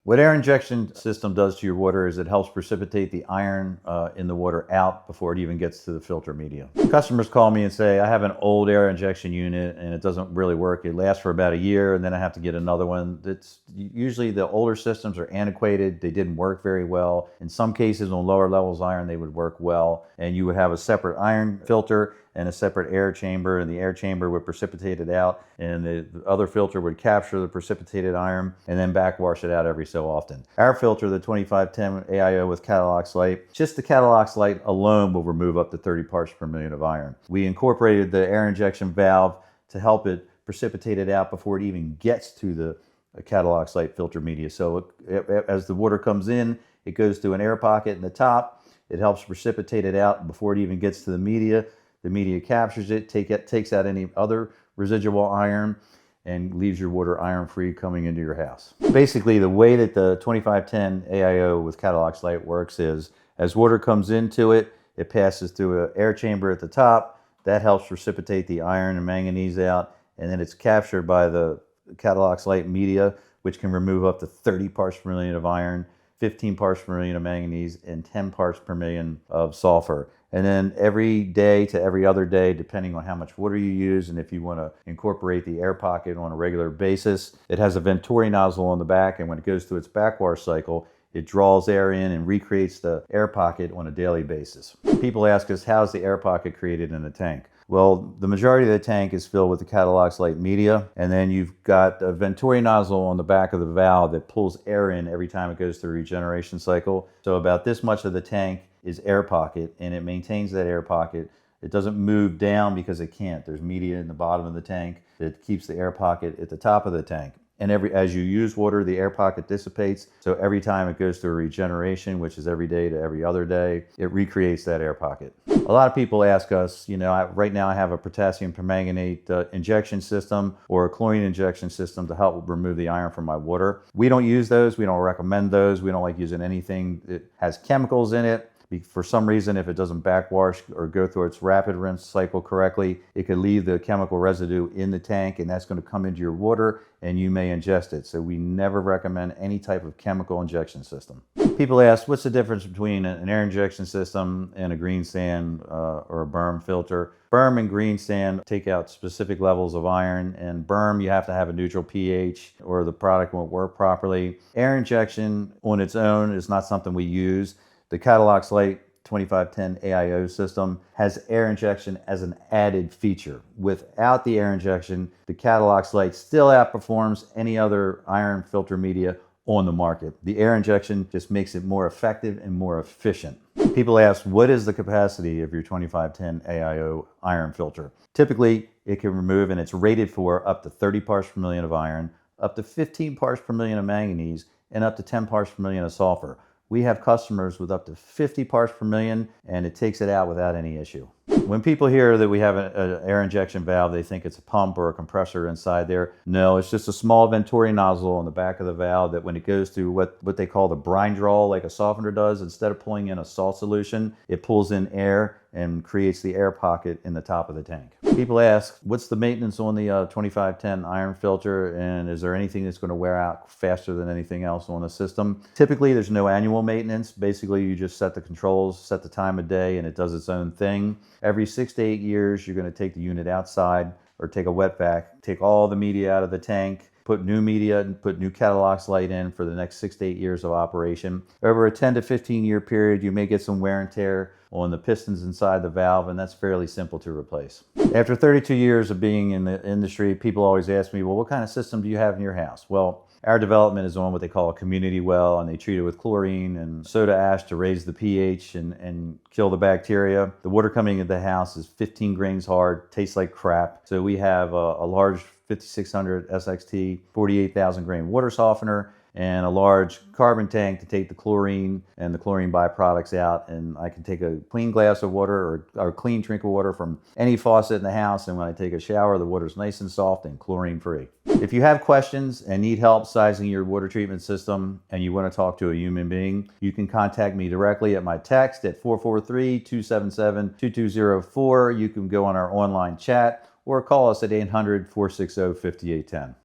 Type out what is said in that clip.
What air injection system does to your water is it helps precipitate the iron in the water out before it even gets to the filter media. Customers call me and say, I have an old air injection unit and it doesn't really work. It lasts for about a year and then I have to get another one. It's usually the older systems are antiquated. They didn't work very well. In some cases on lower levels iron, they would work well. And you would have a separate iron filter and a separate air chamber, and the air chamber would precipitate it out, and the other filter would capture the precipitated iron and then backwash it out every so often. Our filter, the 2510 AIO with Katalox Light, just the Katalox Light alone will remove up to 30 parts per million of iron. We incorporated the air injection valve to help it precipitate it out before it even gets to the Katalox Light filter media. So as the water comes in, it goes to an air pocket in the top. It helps precipitate it out before it even gets to the media. The media captures it, takes out any other residual iron, and leaves your water iron-free coming into your house. Basically, the way that the 2510 AIO with Katalox Light works is, as water comes into it, it passes through an air chamber at the top. That helps precipitate the iron and manganese out, and then it's captured by the Katalox Light media, which can remove up to 30 parts per million of iron, 15 parts per million of manganese, and 10 parts per million of sulfur. And then every day to every other day, depending on how much water you use and if you want to incorporate the air pocket on a regular basis, it has a Venturi nozzle on the back, and when it goes through its backwash cycle, it draws air in and recreates the air pocket on a daily basis. People ask us, how's the air pocket created in the tank? Well, the majority of the tank is filled with the Katalox Light media, and then you've got a Venturi nozzle on the back of the valve that pulls air in every time it goes through a regeneration cycle. So about this much of the tank is air pocket, and it maintains that air pocket. It doesn't move down because it can't. There's media in the bottom of the tank that keeps the air pocket at the top of the tank. And as you use water, the air pocket dissipates. So every time it goes through a regeneration, which is every day to every other day, it recreates that air pocket. A lot of people ask us, right now I have a potassium permanganate injection system or a chlorine injection system to help remove the iron from my water. We don't use those. We don't recommend those. We don't like using anything that has chemicals in it. For some reason, if it doesn't backwash or go through its rapid rinse cycle correctly, it could leave the chemical residue in the tank, and that's going to come into your water and you may ingest it. So we never recommend any type of chemical injection system. People ask, what's the difference between an air injection system and a greensand or a Birm filter? Birm and greensand take out specific levels of iron, and Birm, you have to have a neutral pH or the product won't work properly. Air injection on its own is not something we use. The Katalox Light 2510 AIO system has air injection as an added feature. Without the air injection, the Katalox Light still outperforms any other iron filter media on the market. The air injection just makes it more effective and more efficient. People ask, what is the capacity of your 2510 AIO iron filter? Typically, it can remove, and it's rated for, up to 30 parts per million of iron, up to 15 parts per million of manganese, and up to 10 parts per million of sulfur. We have customers with up to 50 parts per million, and it takes it out without any issue. When people hear that we have an air injection valve, they think it's a pump or a compressor inside there. No, it's just a small Venturi nozzle on the back of the valve that when it goes through what they call the brine draw, like a softener does, instead of pulling in a salt solution, it pulls in air and creates the air pocket in the top of the tank. People ask, what's the maintenance on the 2510 iron filter, and is there anything that's going to wear out faster than anything else on the system? Typically, there's no annual maintenance. Basically, you just set the controls, set the time of day, and it does its own thing. Every 6 to 8 years, you're going to take the unit outside or take a wet vac, take all the media out of the tank, put new media and put new Katalox Light in for the next 6 to 8 years of operation. Over a 10 to 15 year period, you may get some wear and tear on the pistons inside the valve, and that's fairly simple to replace. After 32 years of being in the industry, people always ask me, well, what kind of system do you have in your house? Well, our development is on what they call a community well, and they treat it with chlorine and soda ash to raise the pH and kill the bacteria. The water coming into the house is 15 grains hard, tastes like crap. So we have a large 5600 SXT 48,000 grain water softener and a large carbon tank to take the chlorine and the chlorine byproducts out, and I can take a clean glass of water or clean drink of water from any faucet in the house, and when I take a shower, the water's nice and soft and chlorine free. If you have questions and need help sizing your water treatment system and you want to talk to a human being, you can contact me directly at my text at 443-277-2204. You can go on our online chat or call us at 800-460-5810.